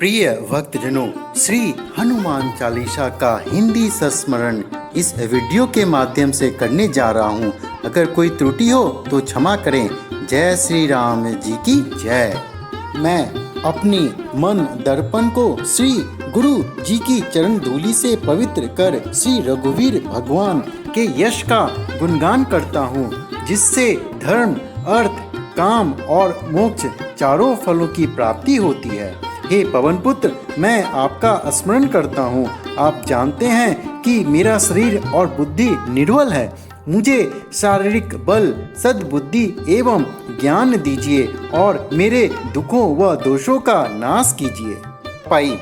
प्रिय भक्तजनों, श्री हनुमान चालीसा का हिंदी संस्मरण इस वीडियो के माध्यम से करने जा रहा हूँ। अगर कोई त्रुटि हो तो क्षमा करें। जय श्री राम जी की जय। मैं अपनी मन दर्पण को श्री गुरु जी की चरण धूलि से पवित्र कर श्री रघुवीर भगवान के यश का गुणगान करता हूँ, जिससे धर्म, अर्थ, काम और मोक्ष चारों फलों की प्राप्ति होती है। हे पवन पुत्र, मैं आपका स्मरण करता हूँ। आप जानते हैं कि मेरा शरीर और बुद्धि निर्बल है। मुझे शारीरिक बल, सद्बुद्धि एवं ज्ञान दीजिए और मेरे दुखों व दोषों का नाश कीजिए। पाई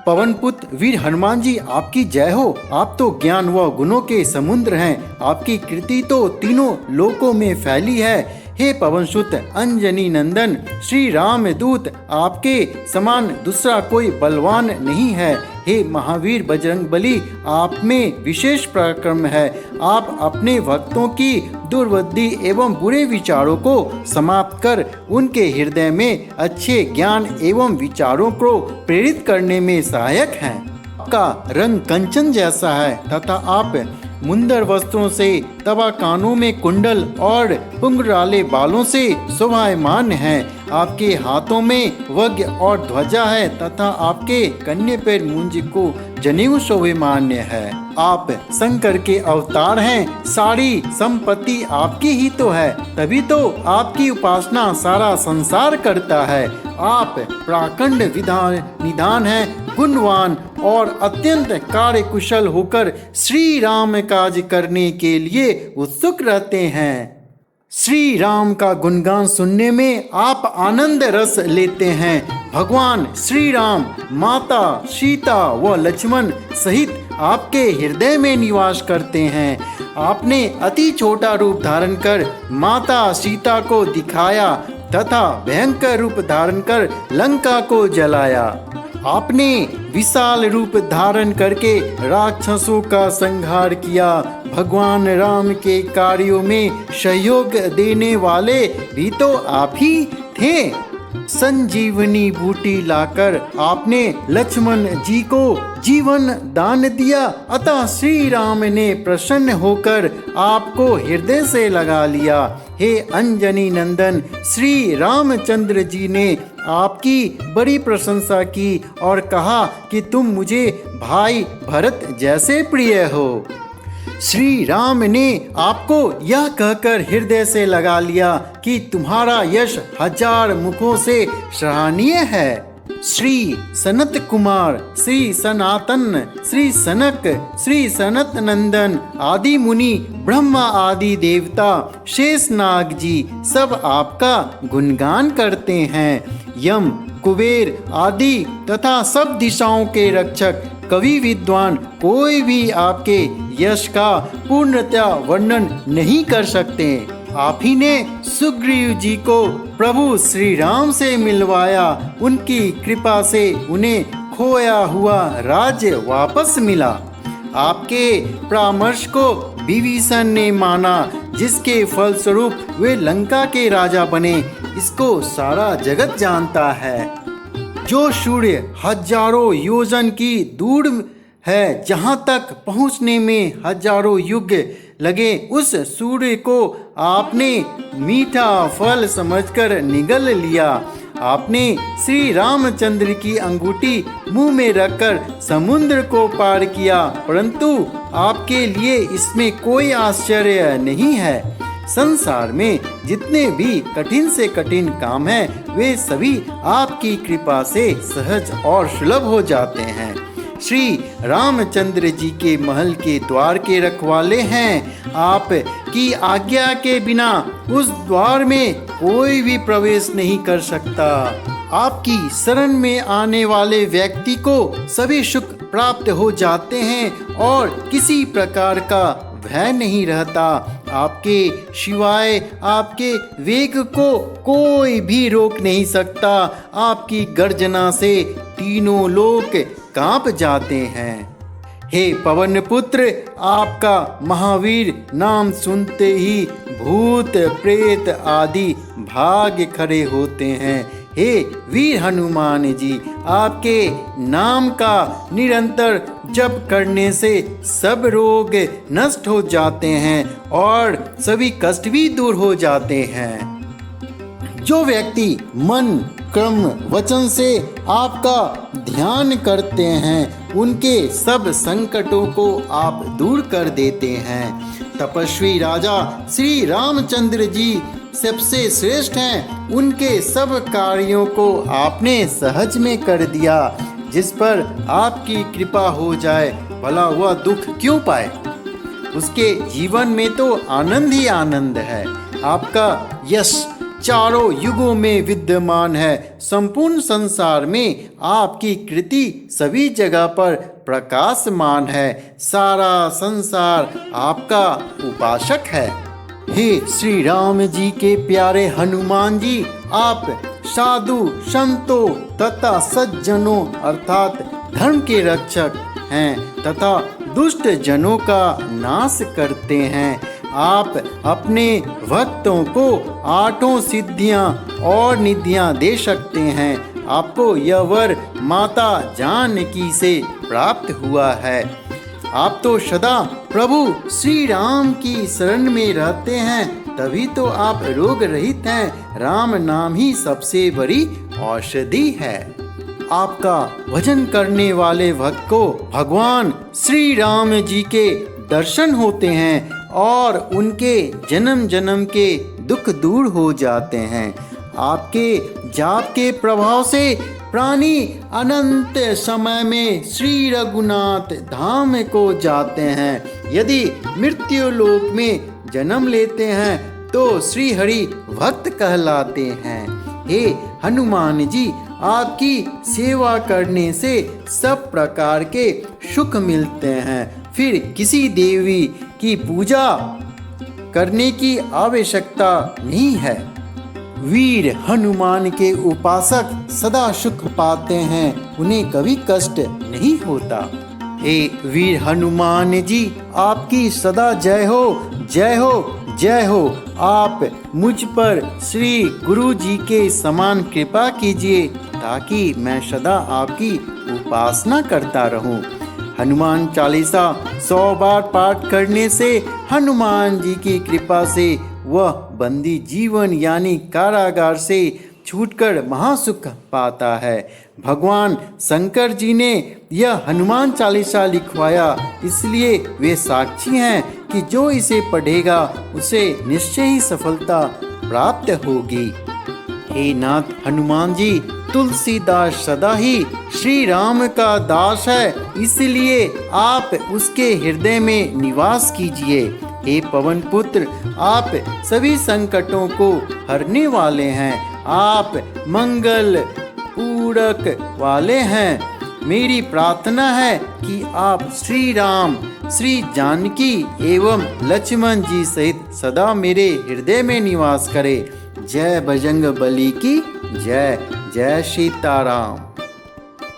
पवन पुत्र वीर हनुमान जी, आपकी जय हो। आप तो ज्ञान व गुणों के समुद्र हैं। आपकी कृति तो तीनों लोकों में फैली है। हे पवन सुत अंजनी नंदन श्री राम दूत, आपके समान दूसरा कोई बलवान नहीं है। हे महावीर बजरंग बली, आप में विशेष पराक्रम है। आप अपने भक्तों की दुर्बुद्धि एवं बुरे विचारों को समाप्त कर उनके हृदय में अच्छे ज्ञान एवं विचारों को प्रेरित करने में सहायक हैं। आपका रंग कंचन जैसा है तथा आप मुंदर वस्त्रों से, तवा कानों में कुंडल और पुंगराले बालों से शोभायमान हैं। आपके हाथों में वज्र और ध्वजा है तथा आपके कन्ये पैर मुंज को जनेऊ शोभायमान्य है। आप शंकर के अवतार हैं। सारी संपत्ति आपकी ही तो है, तभी तो आपकी उपासना सारा संसार करता है। आप प्राकंड विधान निधान हैं, गुणवान और अत्यंत कार्यकुशल होकर श्री राम काज करने के लिए उत्सुक रहते हैं। श्री राम का गुणगान सुनने में आप आनंद रस लेते हैं। भगवान श्री राम माता सीता व लक्ष्मण सहित आपके हृदय में निवास करते हैं। आपने अति छोटा रूप धारण कर माता सीता को दिखाया तथा भयंकर रूप धारण कर लंका को जलाया। आपने विशाल रूप धारण करके राक्षसों का संहार किया। भगवान राम के कार्यों में सहयोग देने वाले भी तो आप ही थे। संजीवनी बूटी लाकर आपने लक्ष्मण जी को जीवन दान दिया, अतः श्री राम ने प्रसन्न होकर आपको हृदय से लगा लिया। हे अंजनी नंदन श्री रामचंद्र जी ने आपकी बड़ी प्रशंसा की और कहा कि तुम मुझे भाई भरत जैसे प्रिय हो। श्री राम ने आपको यह कहकर हृदय से लगा लिया कि तुम्हारा यश हजार मुखों से सराहनीय है। श्री सनत कुमार, श्री सनातन, श्री सनक, श्री सनत नंदन आदि मुनि, ब्रह्मा आदि देवता, शेषनाग जी सब आपका गुणगान करते हैं। यम, कुबेर आदि तथा सब दिशाओं के रक्षक कवि विद्वान कोई भी आपके यश का पूर्णतया वर्णन नहीं कर सकते। आप ही ने सुग्रीव जी को प्रभु श्री राम से मिलवाया। उनकी कृपा से उन्हें खोया हुआ राज्य वापस मिला। आपके परामर्श को विभीषण ने माना, जिसके फलस्वरूप वे लंका के राजा बने। इसको सारा जगत जानता है। जो सूर्य हजारों योजन की दूर है, जहाँ तक पहुँचने में हजारों युग लगे, उस सूर्य को आपने मीठा फल समझकर निगल लिया। आपने श्री रामचंद्र की अंगूठी मुंह में रखकर समुद्र को पार किया, परंतु आपके लिए इसमें कोई आश्चर्य नहीं है। संसार में जितने भी कठिन से कठिन काम हैं, वे सभी आपकी कृपा से सहज और सुलभ हो जाते हैं। श्री रामचंद्र जी के महल के द्वार के रखवाले हैं। आप की आज्ञा के बिना उस द्वार में कोई भी प्रवेश नहीं कर सकता। आपकी शरण में आने वाले व्यक्ति को सभी सुख प्राप्त हो जाते हैं और किसी प्रकार का भय नहीं रहता। आपके सिवाय आपके वेग को कोई भी रोक नहीं सकता। आपकी गर्जना से तीनों लोक कांप जाते हैं। हे पवन पुत्र, आपका महावीर नाम सुनते ही भूत प्रेत आदि भाग खड़े होते हैं। हे वीर हनुमान जी, आपके नाम का निरंतर जप करने से सब रोग नष्ट हो जाते हैं और सभी कष्ट भी दूर हो जाते हैं। जो व्यक्ति मन कर्म वचन से आपका ध्यान करते हैं, उनके सब संकटों को आप दूर कर देते हैं। तपस्वी राजा श्री रामचंद्र जी सबसे श्रेष्ठ हैं। उनके सब कार्यों को आपने सहज में कर दिया। जिस पर आपकी कृपा हो जाए, भला वह दुख क्यों पाए। उसके जीवन में तो आनंद ही आनंद है। आपका यश चारों युगों में विद्यमान है। संपूर्ण संसार में आपकी कृति सभी जगह पर प्रकाशमान है। सारा संसार आपका उपासक है। हे श्री राम जी के प्यारे हनुमान जी, आप साधु संतों तथा सज्जनों अर्थात धर्म के रक्षक हैं तथा दुष्ट जनों का नाश करते हैं। आप अपने भक्तों को आठों सिद्धियां और निधियां दे सकते हैं। आपको यह वर माता जानकी से प्राप्त हुआ है। आप तो सदा प्रभु श्री राम की शरण में रहते हैं, तभी तो आप रोग रहित हैं। राम नाम ही सबसे बड़ी औषधि है। आपका भजन करने वाले भक्त को भगवान श्री राम जी के दर्शन होते हैं और उनके जन्म जन्म के दुख दूर हो जाते हैं। आपके जाप के प्रभाव से प्राणी अनंत समय में श्री रघुनाथ धाम को जाते हैं। यदि मृत्यु लोक में जन्म लेते हैं तो श्री हरि भक्त कहलाते हैं। हे हनुमान जी, आपकी सेवा करने से सब प्रकार के सुख मिलते हैं। फिर किसी देवी की पूजा करने की आवश्यकता नहीं है। वीर हनुमान के उपासक सदा सुख पाते हैं, उन्हें कभी कष्ट नहीं होता। हे वीर हनुमान जी, आपकी सदा जय हो, जय हो, जय हो। आप मुझ पर श्री गुरु जी के समान कृपा कीजिए ताकि मैं सदा आपकी उपासना करता रहूं। हनुमान चालीसा 100 बार पाठ करने से हनुमान जी की कृपा से वह बंदी जीवन यानी कारागार से छूटकर महासुख पाता है। भगवान शंकर जी ने यह हनुमान चालीसा लिखवाया, इसलिए वे साक्षी हैं कि जो इसे पढ़ेगा उसे निश्चय ही सफलता प्राप्त होगी। हे नाथ हनुमान जी, तुलसीदास सदा ही श्री राम का दास है, इसलिए आप उसके हृदय में निवास कीजिए। हे पवन पुत्र, आप सभी संकटों को हरने वाले हैं। आप मंगल पूरक वाले हैं। मेरी प्रार्थना है कि आप श्री राम, श्री जानकी एवं लक्ष्मण जी सहित सदा मेरे हृदय में निवास करें। जय बजरंग बली की जय। जय सीताराम।